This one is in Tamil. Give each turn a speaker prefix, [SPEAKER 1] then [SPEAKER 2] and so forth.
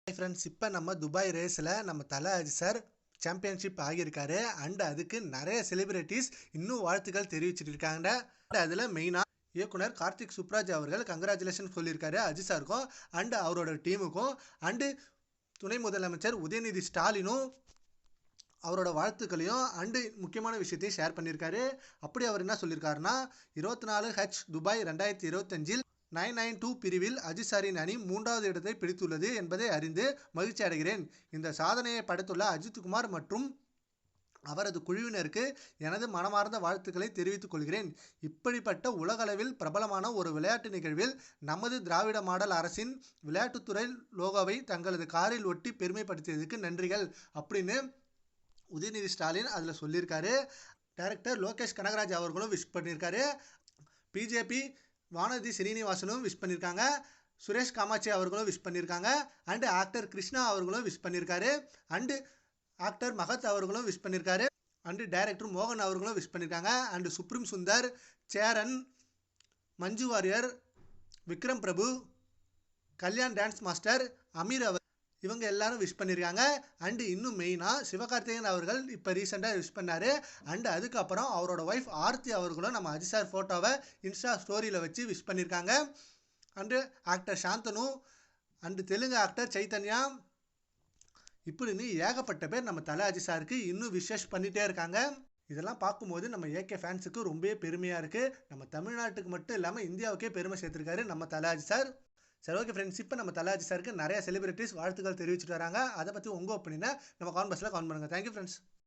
[SPEAKER 1] ஹாய் ஃப்ரெண்ட்ஸ், இப்போ நம்ம துபாய் ரேஸில் நம்ம Thala Ajith sir championship ஆகியிருக்காரு. And அதுக்கு நிறைய செலிபிரிட்டிஸ் இன்னும் வாழ்த்துக்கள் தெரிவிச்சிட்டு இருக்காங்க. அதில் மெயினாக இயக்குனர் கார்த்திக் சுப்ராஜ் அவர்கள் கங்க்ராச்சுலேஷன் சொல்லியிருக்காரு அஜித் சாருக்கும் அண்ட் அவரோட டீமுக்கும். அண்டு துணை முதலமைச்சர் உதயநிதி ஸ்டாலினும் அவரோட வாழ்த்துக்களையும் அண்டு முக்கியமான விஷயத்தையும் ஷேர் பண்ணியிருக்காரு. அப்படி அவர் என்ன சொல்லியிருக்காருன்னா, 24H துபாய் 2025 992 பிரிவில் அஜித் சாரின் அணி 3வது இடத்தை பிடித்துள்ளது என்பதை அறிந்து மகிழ்ச்சி அடைகிறேன். இந்த சாதனையை படைத்துள்ள அஜித்குமார் மற்றும் அவரது குழுவினருக்கு எனது மனமார்ந்த வாழ்த்துக்களை தெரிவித்துக் கொள்கிறேன். இப்படிப்பட்ட உலகளவில் பிரபலமான ஒரு விளையாட்டு நிகழ்வில் நமது திராவிட மாடல் அரசின் விளையாட்டுத்துறை லோகோவை தங்களது காரில் ஒட்டி பெருமைப்படுத்தியதுக்கு நன்றிகள் அப்படின்னு உதயநிதி ஸ்டாலின் அதில் சொல்லியிருக்காரு. டைரக்டர் லோகேஷ் கனகராஜ் அவர்களும் விஷ் பண்ணியிருக்காரு. பிஜேபி வானதி ஸ்ரீனிவாசனும் விஷ் பண்ணியிருக்காங்க. சுரேஷ் காமாட்சி அவர்களும் விஷ் பண்ணியிருக்காங்க. அண்டு ஆக்டர் கிருஷ்ணா அவர்களும் விஷ் பண்ணியிருக்காரு. அண்டு ஆக்டர் மகத் அவர்களும் விஷ் பண்ணியிருக்காரு. அண்டு டைரக்டர் மோகன் அவர்களும் விஷ் பண்ணியிருக்காங்க. And supreme Sundar, Cheran, Manju Warrier, Vikram Prabhu, Kalyan dance master, Ameer அவர் இவங்க எல்லாரும் விஷ் பண்ணியிருக்காங்க. அண்டு இன்னும் மெயினாக சிவகார்த்திகேயன் அவர்கள் இப்போ ரீசெண்டாக விஷ் பண்ணார். அண்டு அதுக்கப்புறம் அவரோட ஒய்ஃப் ஆர்த்தி அவர்களும் நம்ம அஜித் சார் ஃபோட்டோவை இன்ஸ்டா ஸ்டோரியில் வச்சு விஷ் பண்ணியிருக்காங்க. And actor Shanthanu and Telugu actor Chaitanya இப்படின்னு ஏகப்பட்ட பேர் நம்ம தல அஜித் சாருக்கு இன்னும் விஷஸ் பண்ணிகிட்டே இருக்காங்க. இதெல்லாம் பார்க்கும்போது நம்ம ஏகே ஃபேன்ஸுக்கு ரொம்பவே பெருமையாக இருக்குது. நம்ம தமிழ்நாட்டுக்கு மட்டும் இல்லாமல் இந்தியாவுக்கே பெருமை சேர்த்துருக்காரு நம்ம தல அஜித் சார். சரி, ஓகே ஃப்ரெண்ட்ஸ், இப்போ நம்ம தல அஜித் சாருக்கு நிறைய செலிபிரிட்டிஸ் வாழ்த்துக்கள் தெரிவிச்சுட்டு வராங்க. அதை பற்றி உங்கள் ஒப்பீனியனை நம்ம காமெண்ட் பாக்ஸில் கமெண்ட் பண்ணுங்கள். Thank you friends.